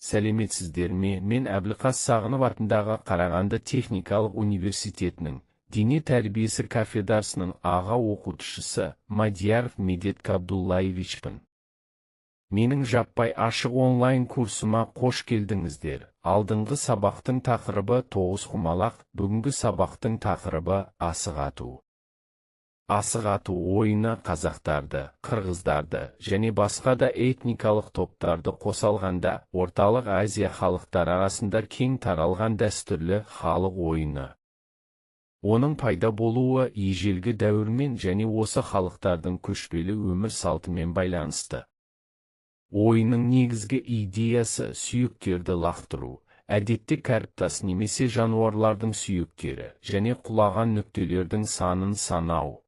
Сәлеметсіздер ме? Мен Әбілқас Сағынов атындағы Қарағанды техникалық университетінің дене тәрбиесі кафедрасының аға оқытушысы Мадияров Медет Абдуллаевичпін. Менің жаппай ашық онлайн курсыма қош келдіңіздер. Алдыңғы сабақтың тақырыбы тоғызқұмалақ, бүгінгі сабақтың тақырыбы асық ату. Асық ату ойыны қазақтарды, қырғыздарды және басқа да этникалық топтарды қоса алғанда Орталық Азия халықтары арасында кең таралған дәстүрлі халық ойыны. Оның пайда болуы ежелгі дәуірмен және осы халықтардың көшпелі өмір салтымен байланысты. Ойынның негізгі идеясы сүйектерді лақтыру, әдетте кәріптас немесе жануарлардың сүйектері және құлаған нүктелердің санын санау.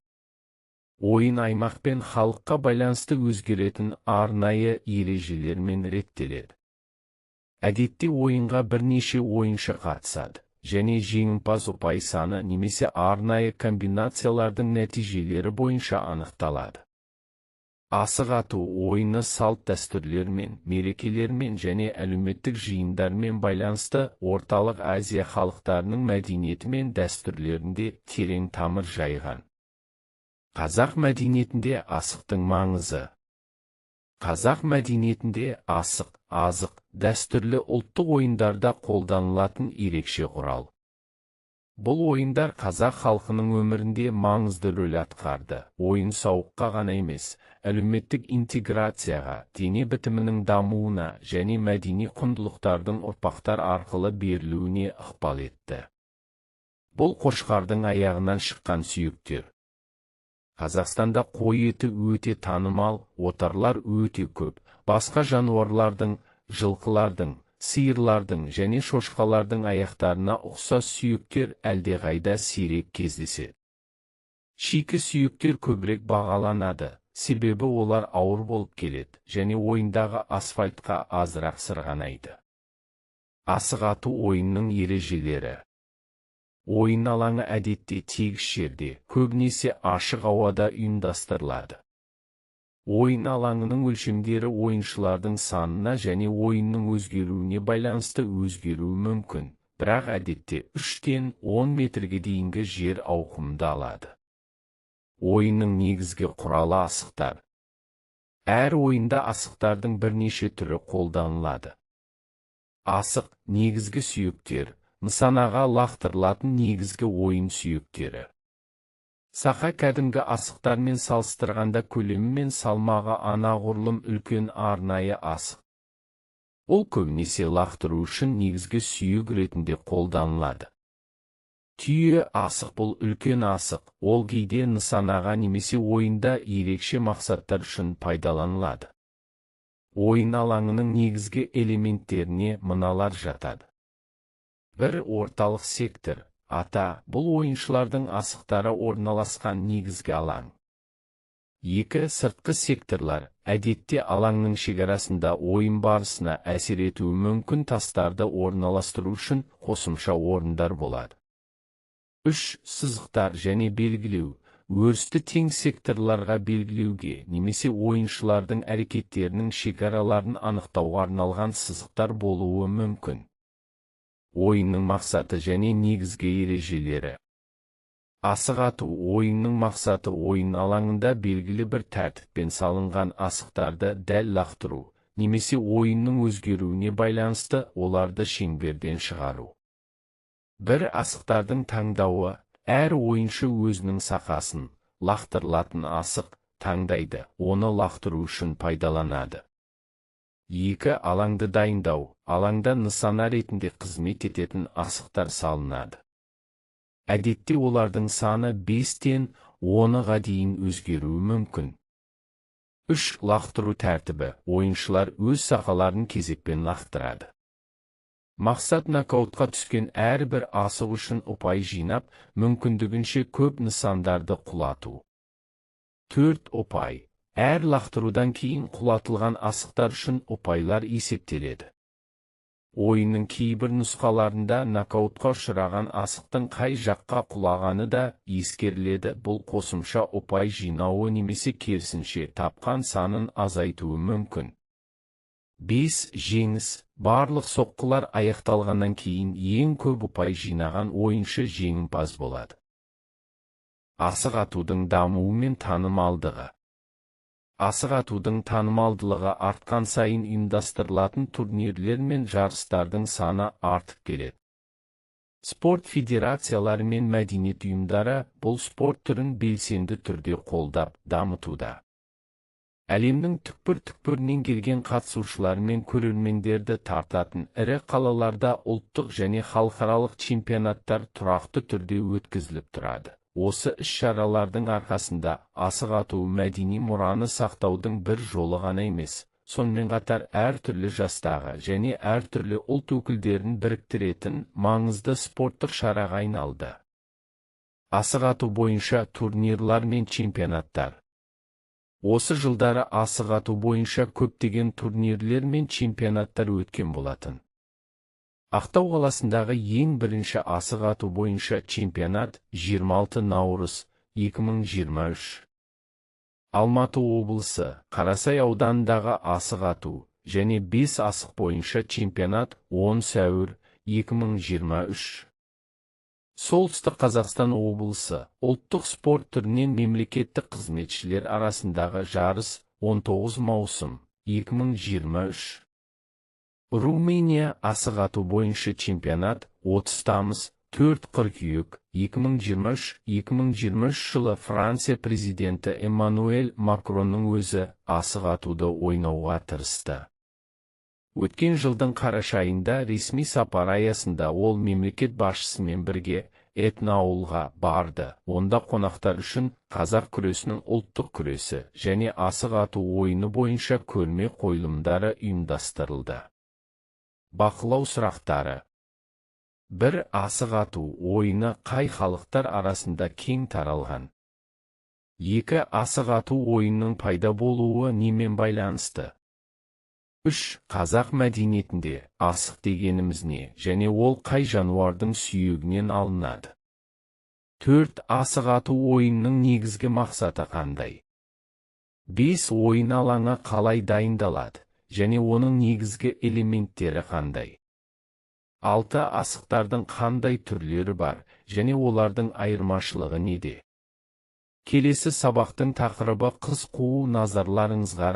Ойын аймақ пен халыққа байланысты өзгеретін арнайы ережелермен реттеледі. Әдетте ойынға бірнеше ойыншы қатысады, және жеңімпаз ұпай саны немесе арнайы комбинациялардың нәтижелері бойынша анықталады. Асық ату ойыны салт дәстүрлермен, мерекелермен және әлеуметтік жиындармен байланысты Орталық Азия халықтарының мәдениеті мен дәстүрлерінде терең тамыр жайған. Қазақ мәдениетінде асықтың маңызы. Қазақ мәдениетінде асық, азық, дәстүрлі ұлттық ойындарда қолданылатын ерекше құрал. Бұл ойындар қазақ халқының өмірінде маңызды рөл атқарды. Ойын сауыққа ғана емес, әлеуметтік интеграцияға, дене бітімінің дамуына және мәдени құндылықтардың ұрпақтар арқылы берілуіне ықпал етті. Бұл қошқардың аяғынан шыққан сүйектер. Қазақстанда қой еті өте танымал, отарлар өте көп, басқа жануарлардың, жылқылардың, сиырлардың және шошқалардың аяқтарына ұқсас сүйектер әлдеқайда сирек кездеседі. Шикі сүйектер көбірек бағаланады, себебі олар ауыр болып келеді және ойындағы асфальтқа азырақ сырғанайды. Асық ату ойынның ережелері. Ойын алаңы әдетте тегіс жерде, көбінесе ашық ауада ұйымдастырылады. Ойын алаңының өлшемдері ойыншылардың санына және ойынның өзгеруіне байланысты өзгеруі мүмкін, бірақ әдетте 3-тен 10 метрге дейінгі жер ауқымды алады. Ойынның негізгі құралы асықтар. Әр ойында асықтардың бірнеше түрі қолданылады. Асық, негізгі сүйектер. Нысанаға лақтырылатын негізгі ойын сүйектері. Сақа кәдімгі асықтармен салыстырғанда көлемі мен салмағы анағұрлым үлкен арнайы асық. Ол көбінесе лақтыру үшін негізгі сүйек ретінде қолданылады. Түйе асық бұл үлкен асық, ол кейде нысанаға немесе ойында ерекше мақсаттар үшін пайдаланылады. Ойын алаңының негізгі элементтеріне мыналар жатады. Бір орталық сектор, ата, бұл ойыншылардың асықтары орналасқан негізгі алаң. 2 сыртқы секторлар, әдетте алаңның шекарасында ойын барысына әсер етуі мүмкін тастарды орналастыру үшін қосымша орындар болады. 3 сызықтар және белгілеу, өрісті тең секторларға белгілеуге немесе ойыншылардың әрекеттерінің шекараларын анықтауға арналған сызықтар болуы мүмкін. Ойынның мақсаты және негізгі ережелері. Асық ату ойынның мақсаты ойын алаңында белгілі бір тәртіппен салынған асықтарды дәл лақтыру, немесе ойынның өзгеруіне байланысты оларды шеңберден шығару. Бір асықтардың таңдауы, әр ойыншы өзінің сақасын, лақтырылатын асық, таңдайды, оны лақтыру үшін пайдаланады. 2 алаңды дайындау, алаңда нысана ретінде қызмет ететін асықтар салынады. Әдетте олардың саны 5-тен 10-ға дейін өзгеруі мүмкін. 3 лақтыру тәртібі, ойыншылар өз сақаларын кезекпен лақтырады. Мақсат нокаутқа түскен әрбір асық үшін ұпай жинап, мүмкіндігінше көп нысандарды құлату. 4 ұпай. Әр лақтырудан кейін құлатылған асықтар үшін ұпайлар есептеледі. Ойынның кейбір нұсқаларында нокаутқа ұшыраған асықтың қай жаққа құлағаны да ескеріледі. Бұл қосымша ұпай жинауы немесе керісінше тапқан санын азайтуы мүмкін. 5 жеңіс. Барлық соққылар аяқталғаннан кейін ең көп ұпай жинаған ойыншы жеңімпаз болады. Асық атудың дамуы мен танымалдығы. Асық атудың танымалдылығы артқан сайын ұйымдастырылатын турнирлер мен жарыстардың саны артып келеді. Спорт федерациялары мен мәдениет ұйымдары бұл спорт түрін белсенді түрде қолдап, дамытуда. Әлемнің түкпір-түкпірінен келген қатысушылар мен көрермендерді тартатын ірі қалаларда ұлттық және халықаралық чемпионаттар тұрақты түрде өткізіліп тұрады. Осы іс-шаралардың арқасында асық ату мәдени мұраны сақтаудың бір жолы ғана емес, сонымен қатар әртүрлі жастағы және әртүрлі ұлт өкілдерін біріктіретін маңызды спорттық шараға айналды. Асық ату бойынша турнирлар мен чемпионаттар. Осы жылдары асық ату бойынша көптеген турнирлер мен чемпионаттар өткен болатын. Ақтау қаласындағы ең бірінші асық ату бойынша чемпионат 26 наурыз 2023. Алматы облысы, Қарасай ауданындағы асық ату және 5 асық бойынша чемпионат 10 сәуір 2023. Солтүстік Қазақстан облысы, ұлттық спорт түрінен мемлекеттік қызметшілер арасындағы жарыс 19 маусым 2023. Румыния асық ату бойынша чемпионат 30 тамыз 4 қыркүйек 2023 жылы Франция президенті Эммануэль Макронның өзі асық атуды ойнауға тырысты. Өткен жылдың қараша айында ресми сапар аясында ол мемлекет басшысымен бірге этноауылға барды. Онда қонақтар үшін қазақ күресінің ұлттық күресі және асық ату ойыны бойынша көрме қойылымдары ұйымдастырылды. Бақылау сұрақтары. 1. Асық ату ойыны қай халықтар арасында кең таралған? 2. Асық ату ойынның пайда болуы немен байланысты? 3. Қазақ мәдениетінде асық дегеніміз не және ол қай жануардың сүйегінен алынады? 4. Асық ату ойынның негізгі мақсаты қандай? 5. Ойын алаңы қалай дайындалады және оның негізгі элементтері қандай? 6. Асықтардың қандай түрлері бар және олардың айырмашылығы неде? Келесі сабақтың тақырыбы қыз қуу. Назарларыңызға